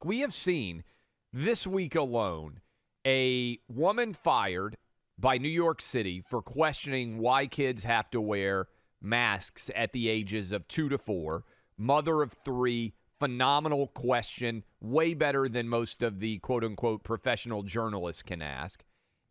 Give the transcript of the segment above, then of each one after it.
Look, we have seen this week alone a woman fired by New York City for questioning why kids have to wear masks at the ages of 2 to 4. Mother of 3, phenomenal question, way better than most of the quote-unquote professional journalists can ask.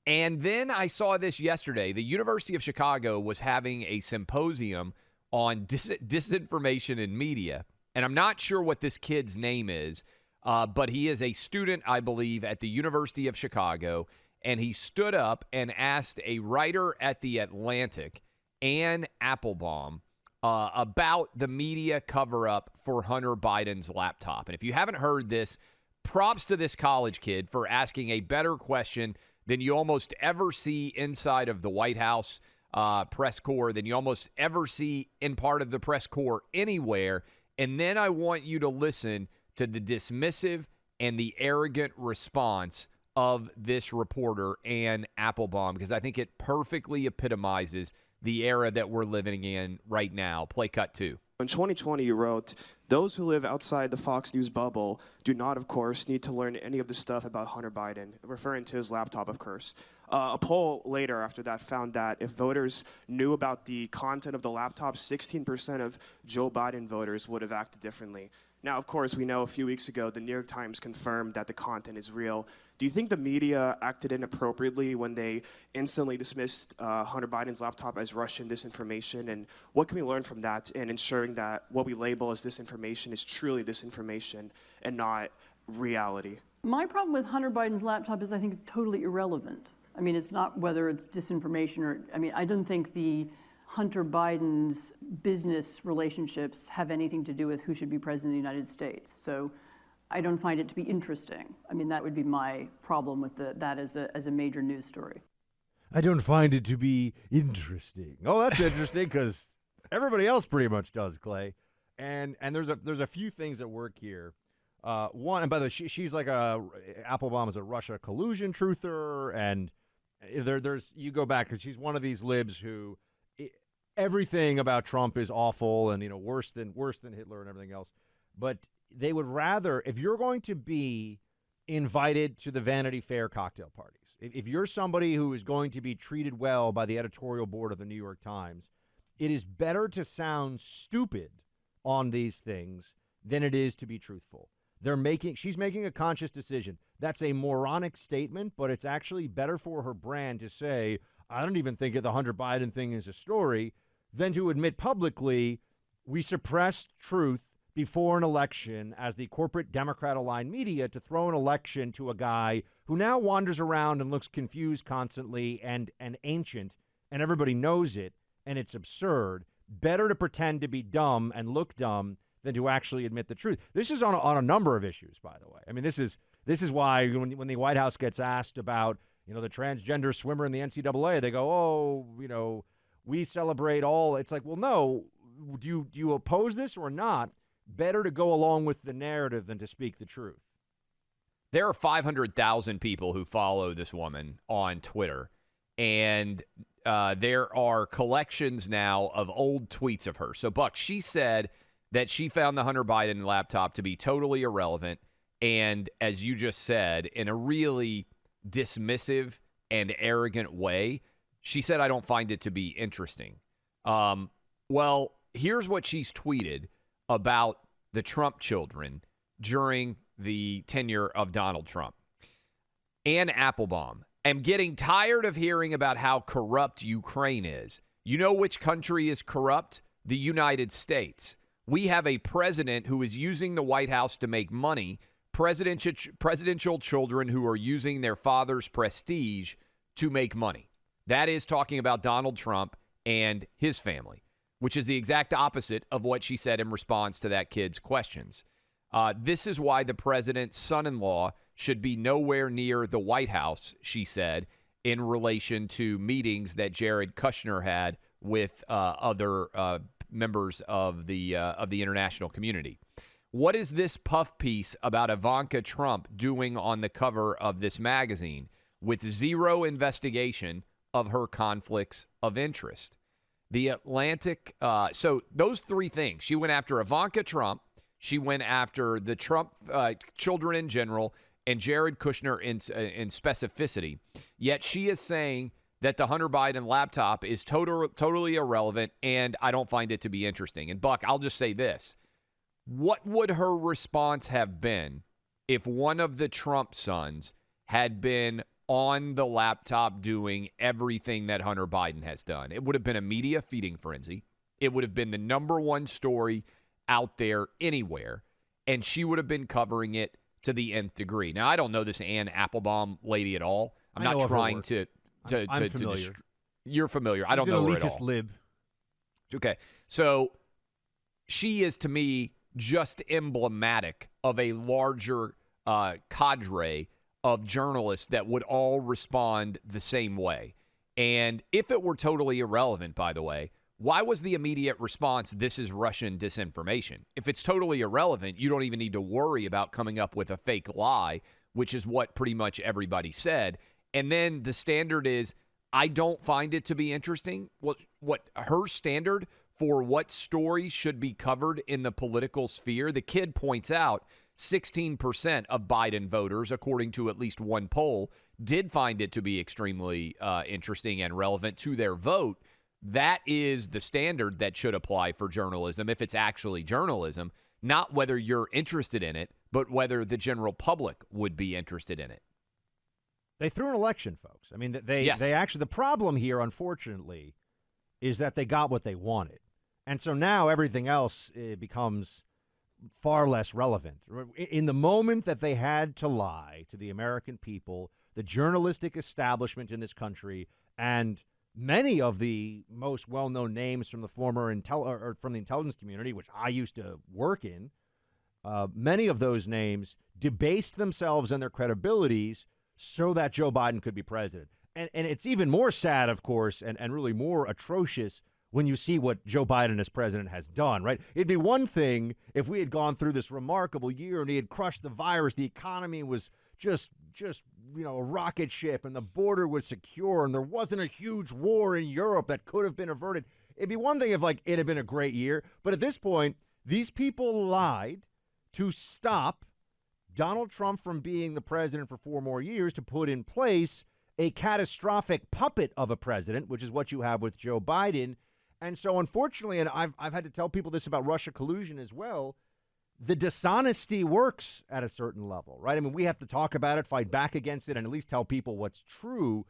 And then I saw this yesterday. The University of Chicago was having a symposium on disinformation in media. And I'm not sure what this kid's name is, but he is a student, I believe, at the University of Chicago. And he stood up and asked a writer at The Atlantic, Anne Applebaum, about the media cover-up for Hunter Biden's laptop. And if you haven't heard this, props to this college kid for asking a better question than you almost ever see inside of the White House press corps, than you almost ever see in part of the press corps anywhere. And then I want you to listen to the dismissive and the arrogant response of this reporter, Anne Applebaum, because I think it perfectly epitomizes the era that we're living in right now. Play cut 2. In 2020, you wrote, "Those who live outside the Fox News bubble do not, of course, need to learn any of the stuff about Hunter Biden," referring to his laptop, of course. A poll later after that found that if voters knew about the content of the laptop, 16% of Joe Biden voters would have acted differently. Now, of course, we know a few weeks ago, the New York Times confirmed that the content is real. Do you think the media acted inappropriately when they instantly dismissed Hunter Biden's laptop as Russian disinformation? And what can we learn from that in ensuring that what we label as disinformation is truly disinformation and not reality? My problem with Hunter Biden's laptop is I think totally irrelevant. I mean, it's not whether it's disinformation or, I don't think the Hunter Biden's business relationships have anything to do with who should be president of the United States. So I don't find it to be interesting. That would be my problem with that as a major news story. I don't find it to be interesting. Oh, that's interesting because everybody else pretty much does, Clay. And there's a few things at work here. One, and by the way, she's like Applebaum is a Russia collusion truther, and there's you go back because she's one of these libs who everything about Trump is awful and worse than Hitler and everything else. But they would rather, if you're going to be invited to the Vanity Fair cocktail parties, if you're somebody who is going to be treated well by the editorial board of the New York Times, it is better to sound stupid on these things than it is to be truthful. She's making a conscious decision. That's a moronic statement, but it's actually better for her brand to say, I don't even think the Hunter Biden thing is a story, than to admit publicly we suppressed truth before an election as the corporate Democrat-aligned media to throw an election to a guy who now wanders around and looks confused constantly and ancient, and everybody knows it, and it's absurd. Better to pretend to be dumb and look dumb than to actually admit the truth. This is on a number of issues, by the way. This is why when the White House gets asked about the transgender swimmer in the NCAA, they go, we celebrate all. It's like, well, no, do you oppose this or not? Better to go along with the narrative than to speak the truth. There are 500,000 people who follow this woman on Twitter, and there are collections now of old tweets of her. So, Buck, she said that she found the Hunter Biden laptop to be totally irrelevant, and as you just said, in a really dismissive and arrogant way, she said, I don't find it to be interesting. Well, here's what she's tweeted about the Trump children during the tenure of Donald Trump. Anne Applebaum, I'm getting tired of hearing about how corrupt Ukraine is. You know which country is corrupt? The United States. We have a president who is using the White House to make money, presidential children who are using their father's prestige to make money. That is talking about Donald Trump and his family, which is the exact opposite of what she said in response to that kid's questions. This is why the president's son-in-law should be nowhere near the White House, she said, in relation to meetings that Jared Kushner had with other members of the international community. What is this puff piece about Ivanka Trump doing on the cover of this magazine with zero investigation of her conflicts of interest? The Atlantic, so those three things. She went after Ivanka Trump. She went after the Trump children in general and Jared Kushner in specificity. Yet she is saying that the Hunter Biden laptop is totally irrelevant, and I don't find it to be interesting. And, Buck, I'll just say this. What would her response have been if one of the Trump sons had been on the laptop doing everything that Hunter Biden has done? It would have been a media feeding frenzy. It would have been the number one story out there anywhere, and she would have been covering it to the nth degree. Now, I don't know this Anne Applebaum lady at all. I'm not trying to I'm familiar. You're familiar. She's I don't know her at all. elitist lib. Okay, so she is, to me, just emblematic of a larger cadre of journalists that would all respond the same way. And if it were totally irrelevant, by the way, why was the immediate response, this is Russian disinformation? If it's totally irrelevant, you don't even need to worry about coming up with a fake lie, which is what pretty much everybody said. And then the standard is, I don't find it to be interesting. What her standard for what stories should be covered in the political sphere, the kid points out 16% of Biden voters, according to at least one poll, did find it to be extremely interesting and relevant to their vote. That is the standard that should apply for journalism, if it's actually journalism, not whether you're interested in it, but whether the general public would be interested in it. They threw an election, folks. I mean, they actually, the problem here, unfortunately, is that they got what they wanted. And so now everything else becomes far less relevant. In the moment that they had to lie to the American people, the journalistic establishment in this country, and many of the most well-known names from the former from the intelligence community, which I used to work in, many of those names debased themselves and their credibilities so that Joe Biden could be president. And it's even more sad, of course, and really more atrocious when you see what Joe Biden as president has done, right? It'd be one thing if we had gone through this remarkable year and he had crushed the virus, the economy was just a rocket ship, and the border was secure, and there wasn't a huge war in Europe that could have been averted. It'd be one thing if, it had been a great year. But at this point, these people lied to stop Donald Trump from being the president for 4 more years, to put in place a catastrophic puppet of a president, which is what you have with Joe Biden. And so, unfortunately, and I've had to tell people this about Russia collusion as well, the dishonesty works at a certain level, right? I mean, we have to talk about it, fight back against it, and at least tell people what's true.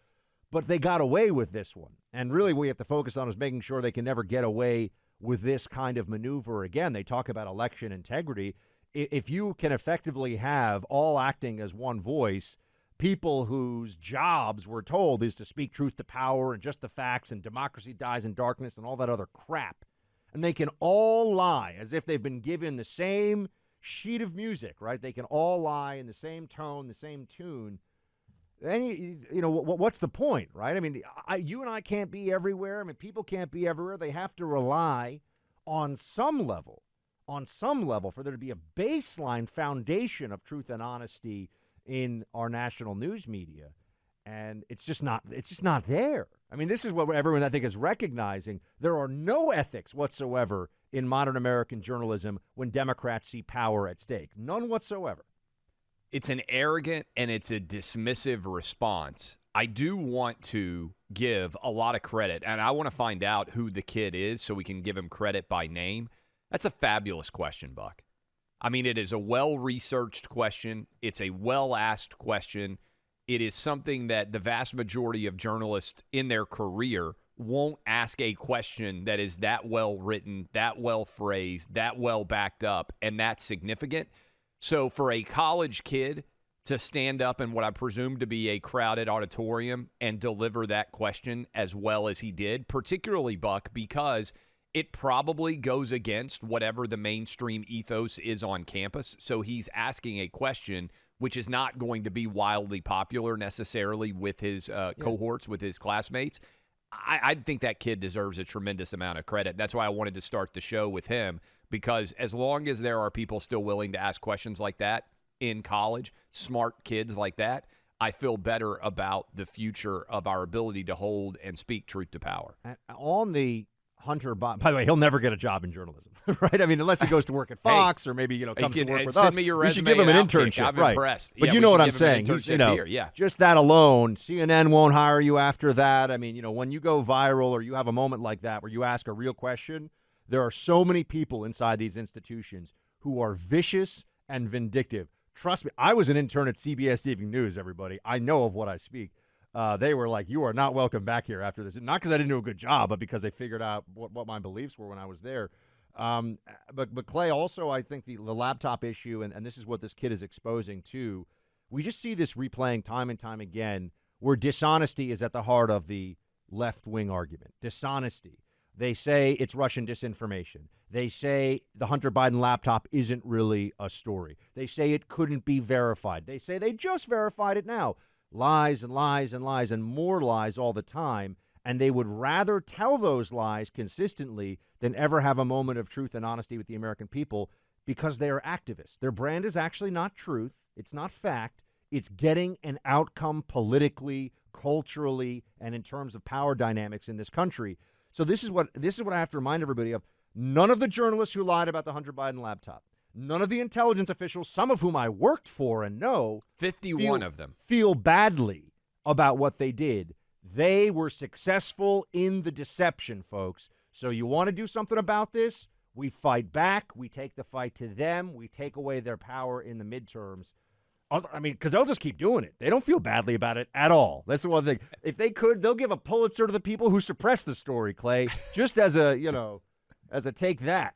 But they got away with this one. And really what we have to focus on is making sure they can never get away with this kind of maneuver again. They talk about election integrity. If you can effectively have all acting as one voice, people whose jobs, we're told, is to speak truth to power and just the facts and democracy dies in darkness and all that other crap, and they can all lie as if they've been given the same sheet of music, right? They can all lie in the same tone, the same tune. Then, what's the point, right? I mean, you and I can't be everywhere. I mean, people can't be everywhere. They have to rely on some level for there to be a baseline foundation of truth and honesty in our national news media. And it's just not there. I mean, this is what everyone, I think, is recognizing. There are no ethics whatsoever in modern American journalism when Democrats see power at stake. None whatsoever. It's an arrogant and it's a dismissive response. I do want to give a lot of credit, and I want to find out who the kid is so we can give him credit by name. That's a fabulous question, Buck. I mean, it is a well-researched question. It's a well-asked question. It is something that the vast majority of journalists in their career won't ask a question that is that well-written, that well-phrased, that well-backed up, and that's significant. So for a college kid to stand up in what I presume to be a crowded auditorium and deliver that question as well as he did, particularly, Buck, because it probably goes against whatever the mainstream ethos is on campus. So he's asking a question which is not going to be wildly popular necessarily with his cohorts, with his classmates. I think that kid deserves a tremendous amount of credit. That's why I wanted to start the show with him, because as long as there are people still willing to ask questions like that in college, smart kids like that, I feel better about the future of our ability to hold and speak truth to power. On the Hunter Biden, by the way, he'll never get a job in journalism, right? I mean, unless he goes to work at Fox or maybe, comes to work with us. Send me your resume. We should give him an internship. I'm right. impressed. But yeah, you know what I'm give him an saying. He's, internship here. just that alone, CNN won't hire you after that. I mean, when you go viral or you have a moment like that where you ask a real question, there are so many people inside these institutions who are vicious and vindictive. Trust me, I was an intern at CBS Evening News, everybody. I know of what I speak. They were like, you are not welcome back here after this. Not because I didn't do a good job, but because they figured out what my beliefs were when I was there. But Clay, also, I think the laptop issue, and this is what this kid is exposing too, we just see this replaying time and time again where dishonesty is at the heart of the left-wing argument. Dishonesty. They say it's Russian disinformation. They say the Hunter Biden laptop isn't really a story. They say it couldn't be verified. They say they just verified it now. Lies and lies and lies and more lies all the time, and they would rather tell those lies consistently than ever have a moment of truth and honesty with the American people because they are activists. Their brand is actually not truth. It's not fact. It's getting an outcome politically, culturally, and in terms of power dynamics in this country. So this is what I have to remind everybody of. None of the journalists who lied about the Hunter Biden laptop, none of the intelligence officials, some of whom I worked for and know, 51 of them, feel badly about what they did. They were successful in the deception, folks. So you want to do something about this? We fight back. We take the fight to them. We take away their power in the midterms. I mean, because they'll just keep doing it. They don't feel badly about it at all. That's the one thing. If they could, they'll give a Pulitzer to the people who suppress the story, Clay, just as a, as a take that.